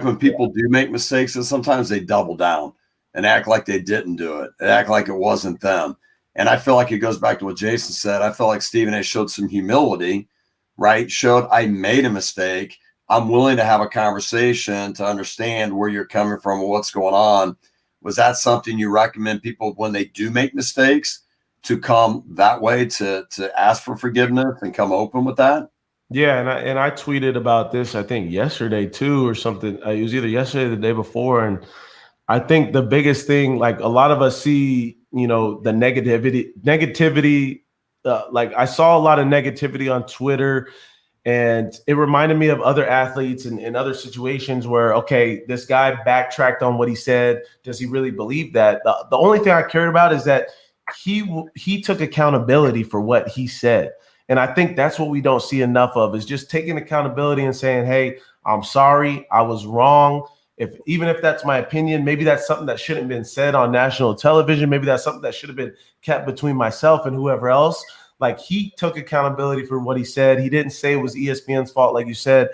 when people do make mistakes, and sometimes they double down and act like they didn't do it. They act like it wasn't them. And I feel like it goes back to what Jason said. I feel like Stephen A. showed some humility, right? Showed I made a mistake. I'm willing to have a conversation to understand where you're coming from and what's going on. Was that something you recommend people when they do make mistakes to come that way to ask for forgiveness and come open with that? Yeah, and I tweeted about this, I think yesterday too, or something. It was either yesterday or the day before. And I think the biggest thing, like a lot of us see, the negativity. Like I saw a lot of negativity on Twitter, and it reminded me of other athletes and other situations where, okay, this guy backtracked on what he said. Does he really believe that? The only thing I cared about is that he took accountability for what he said. And I think that's what we don't see enough of is just taking accountability and saying, hey, I'm sorry, I was wrong. Even if that's my opinion, maybe that's something that shouldn't have been said on national television. Maybe that's something that should have been kept between myself and whoever else. Like, he took accountability for what he said. He didn't say it was ESPN's fault. Like you said,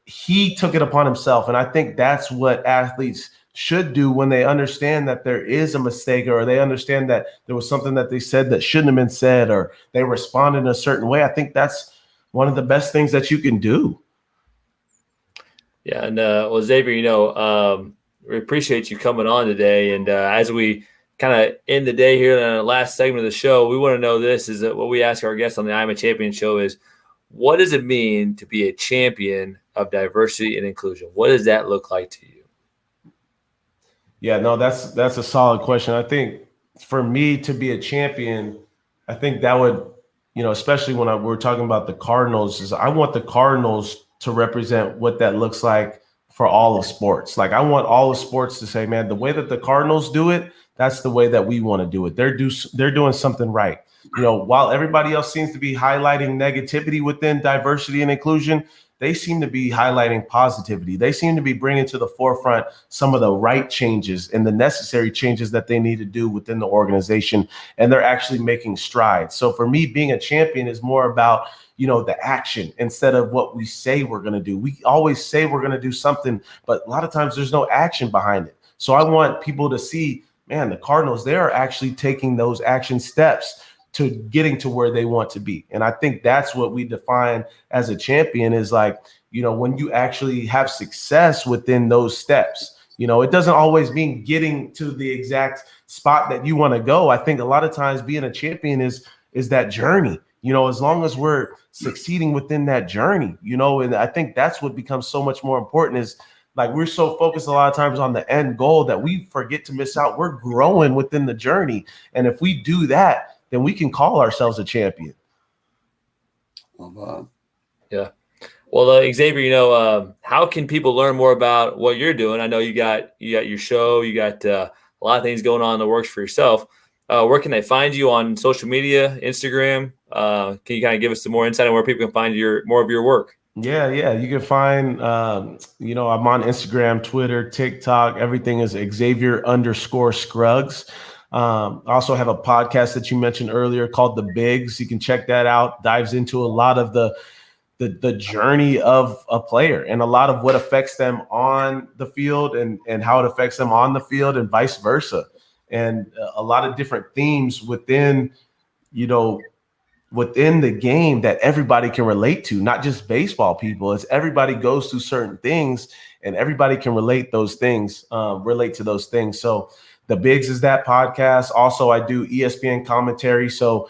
he took it upon himself. And I think that's what athletes should do when they understand that there is a mistake, or they understand that there was something that they said that shouldn't have been said, or they responded in a certain way. I think that's one of the best things that you can do. Yeah. And well, Xavier, we appreciate you coming on today. And as we kind of end the day here in the last segment of the show, we want to know this is that what we ask our guests on the I'm a Champion show is, what does it mean to be a champion of diversity and inclusion? What does that look like to you? Yeah, no, that's a solid question. I think for me to be a champion, I think that would, especially when we're talking about the Cardinals, is I want the Cardinals to represent what that looks like for all of sports. Like, I want all of sports to say, man, the way that the Cardinals do it, that's the way that we want to do it. They're doing something right. While everybody else seems to be highlighting negativity within diversity and inclusion, they seem to be highlighting positivity. They seem to be bringing to the forefront some of the right changes and the necessary changes that they need to do within the organization. And they're actually making strides. So for me, being a champion is more about, the action instead of what we say we're going to do. We always say we're going to do something, but a lot of times there's no action behind it. So I want people to see, man, the Cardinals, they are actually taking those action steps to getting to where they want to be. And I think that's what we define as a champion is like, when you actually have success within those steps. It doesn't always mean getting to the exact spot that you want to go. I think a lot of times being a champion is that journey, as long as we're succeeding within that journey, and I think that's what becomes so much more important is like we're so focused a lot of times on the end goal that we forget to miss out. We're growing within the journey. And if we do that, then we can call ourselves a champion. Yeah. Well, Xavier, how can people learn more about what you're doing? I know you got your show, you got a lot of things going on in the works for yourself. Where can they find you on social media, Instagram? Can you kind of give us some more insight on where people can find more of your work? Yeah. You can find, I'm on Instagram, Twitter, TikTok. Everything is Xavier_Scruggs. I also have a podcast that you mentioned earlier called The Bigs. You can check that out. Dives into a lot of the journey of a player and a lot of what affects them on the field and how it affects them on the field and vice versa. And a lot of different themes within the game that everybody can relate to, not just baseball people. It's everybody goes through certain things and everybody can relate to those things. So The Bigs is that podcast. Also, I do ESPN commentary. So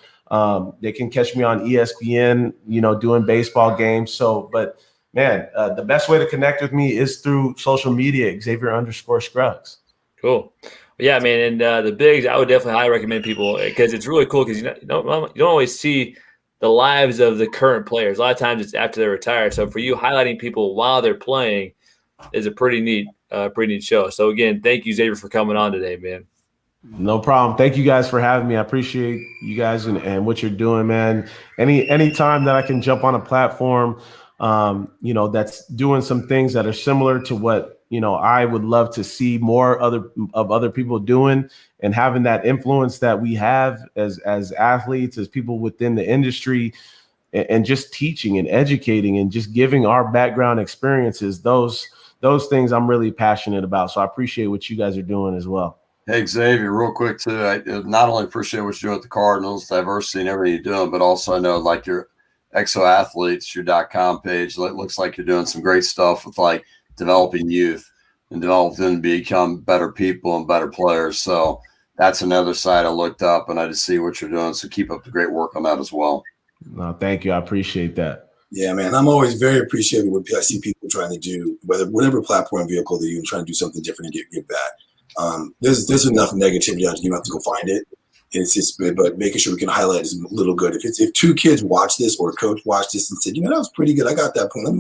they can catch me on ESPN, doing baseball games. So, but man, the best way to connect with me is through social media, Xavier_Scruggs. Cool. Yeah, man. And The Bigs, I would definitely highly recommend people because it's really cool because you don't always see the lives of the current players. A lot of times it's after they're retired. So for you, highlighting people while they're playing is a pretty neat show. So again, thank you, Xavier, for coming on today, man. No problem. Thank you guys for having me. I appreciate you guys and what you're doing, man. Any time that I can jump on a platform, that's doing some things that are similar to what, I would love to see more other people doing and having that influence that we have as athletes, as people within the industry, and just teaching and educating and just giving our background experiences. Those things I'm really passionate about. So I appreciate what you guys are doing as well. Hey, Xavier, real quick, too. I not only appreciate what you're doing with the Cardinals, diversity and everything you're doing, but also I know like your exoathletes, your .com page, it looks like you're doing some great stuff with like developing youth and developing them to become better people and better players. So that's another side I looked up and I just see what you're doing. So keep up the great work on that as well. No, thank you. I appreciate that. Yeah, man. I'm always very appreciative when I see people trying to do whatever platform vehicle they're using, trying to do something different and give back. There's enough negativity out there. You don't have to go find it. It's just, but making sure we can highlight is a little good. If two kids watch this or a coach watched this and said, that was pretty good. I got that point. Let me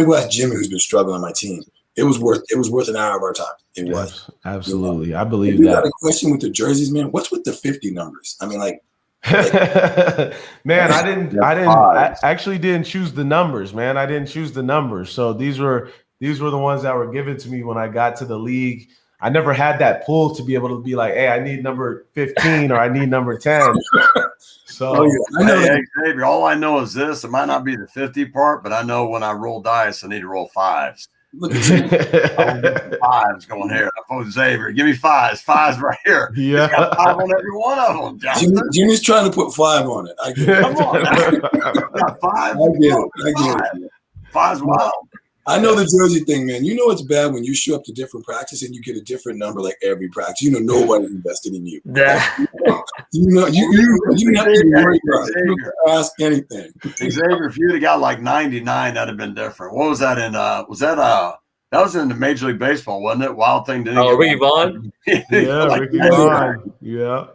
go ask Jimmy, who's been struggling on my team. It was worth an hour of our time. It was absolutely. I believe you that. Got a question with the jerseys, man. What's with the 50 numbers? I mean, man, I actually didn't choose the numbers, man. I didn't choose the numbers. So these were the ones that were given to me when I got to the league. I never had that pull to be able to be like, hey, I need number 15 or I need number 10. So Xavier, all I know is this. It might not be the 50 part, but I know when I roll dice, I need to roll fives. Look at you. Fives going here. I phone Xavier. Give me fives. Fives right here. Yeah. He's got 5 on every one of them. Jimmy's trying to put 5 on it. I get it. Come on. 5. I get it. Five's wild. I know the jersey thing, man. You know it's bad when you show up to different practice and you get a different number like every practice. Nobody's invested in you. You have to worry about it. You don't ask anything. Xavier, if you'd have got like 99, that'd have been different. What was that in? That was in the Major League Baseball, wasn't it? Wild Thing didn't. Oh, Ricky Vaughn. Yeah, like Ricky Vaughn. Yeah.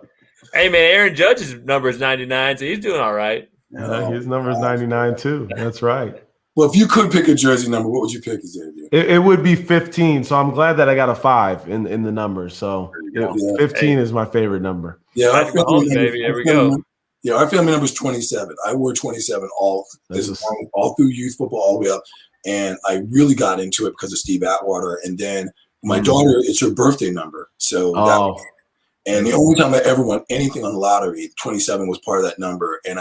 Hey man, Aaron Judge's number is 99, so he's doing all right. Yeah, his number is 99 too. That's right. Well, if you could pick a jersey number, what would you pick, Xavier? It would be 15. So I'm glad that I got a 5 in the numbers. So 15 is my favorite number. Yeah, our family there we go. Yeah, our family number is 27. I wore 27 all through youth football, all the way up. And I really got into it because of Steve Atwater. And then my daughter, it's her birthday number. So and the only time I ever won anything on the lottery, 27 was part of that number. And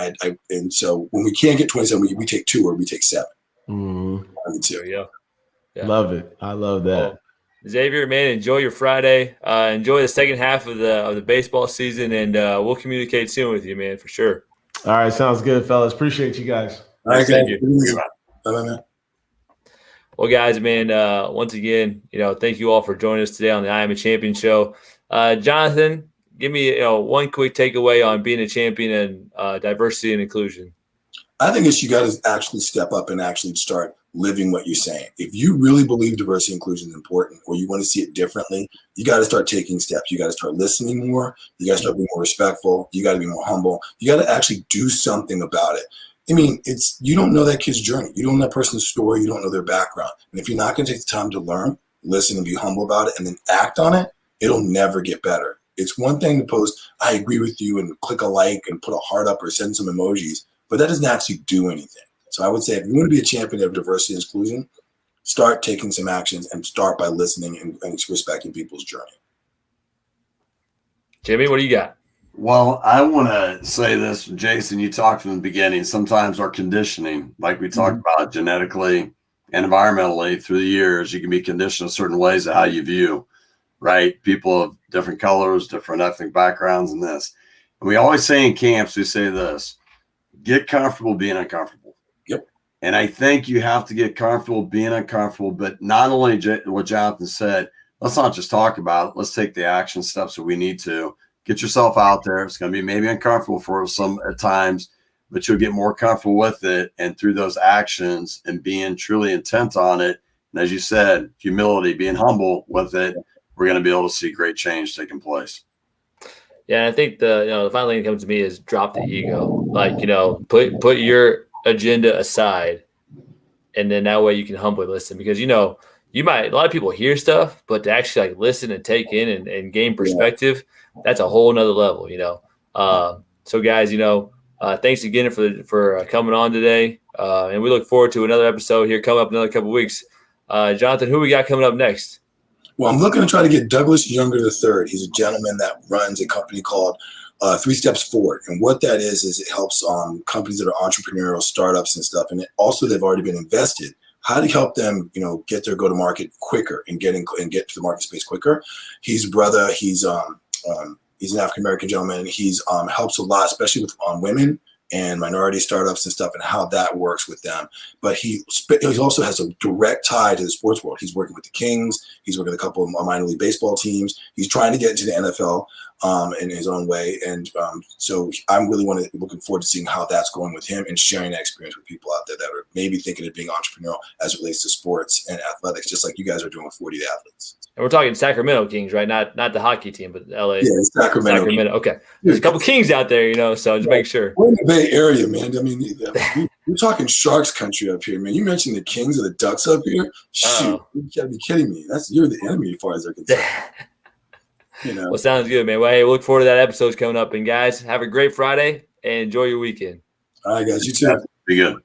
and so when we can't get 27, we take 2 or we take 7. Mm-hmm. Yeah. Love it. I love that. Xavier, man, enjoy your Friday. Enjoy the second half of the baseball season, and we'll communicate soon with you, man, for sure. All right, sounds good, fellas. Appreciate you guys. All right, Thank guys. you. Bye, man. Well, guys, man, once again, thank you all for joining us today on the I Am a Champion show. Jonathan, give me one quick takeaway on being a champion and diversity and inclusion. I think you got to actually step up and actually start living what you're saying. If you really believe diversity and inclusion is important, or you want to see it differently, you got to start taking steps. You got to start listening more. You got to start being more respectful. You got to be more humble. You got to actually do something about it. I mean, you don't know that kid's journey. You don't know that person's story. You don't know their background. And if you're not going to take the time to learn, listen, and be humble about it, and then act on it, it'll never get better. It's one thing to post, I agree with you, and click a like and put a heart up or send some emojis, but that doesn't actually do anything. So I would say if you want to be a champion of diversity and inclusion, start taking some actions and start by listening and respecting people's journey. Jimmy, what do you got? Well, I want to say this, Jason, you talked from the beginning. Sometimes our conditioning, like we talked about genetically and environmentally through the years, you can be conditioned in certain ways of how you view, right? People of different colors, different ethnic backgrounds and this. And we always say in camps, we say this, get comfortable being uncomfortable. Yep. And I think you have to get comfortable being uncomfortable, but not only what Jonathan said, let's not just talk about it. Let's take the action steps that we need to. Get yourself out there. It's going to be maybe uncomfortable for some at times, but you'll get more comfortable with it. And through those actions and being truly intent on it, and as you said, humility, being humble with it, we're going to be able to see great change taking place. Yeah, and I think the final thing that comes to me is drop the ego. Like, put your agenda aside, and then that way you can humbly listen. Because a lot of people hear stuff, but to actually listen and take in and gain perspective, that's a whole nother level. So guys, thanks again for coming on today, and we look forward to another episode here coming up in another couple of weeks. Jonathan, who we got coming up next? Well, I'm looking to try to get Douglas Younger III. He's a gentleman that runs a company called 3 Steps Forward. And what that is it helps companies that are entrepreneurial startups and stuff. And they've already been invested. How to help them, get their go-to-market quicker and get to the market space quicker. He's brother. He's an African-American gentleman. He's helps a lot, especially with women and minority startups and stuff, and how that works with them. But he also has a direct tie to the sports world. He's working with the Kings. He's working with a couple of minor league baseball teams. He's trying to get into the NFL in his own way. And so I'm really looking forward to seeing how that's going with him and sharing that experience with people out there that are maybe thinking of being entrepreneurial as it relates to sports and athletics, just like you guys are doing with 40 athletes. And we're talking Sacramento Kings, right? Not the hockey team, but LA. Yeah, Sacramento. Okay. There's a couple Kings out there, so just make sure. We're in the Bay Area, man. I mean, we're talking Sharks country up here, man. You mentioned the Kings or the Ducks up here. Shoot, you gotta be kidding me. You're the enemy as far as they're concerned. Well, sounds good, man. Well, hey, look forward to that episode coming up. And guys, have a great Friday and enjoy your weekend. All right, guys. You too. Be good.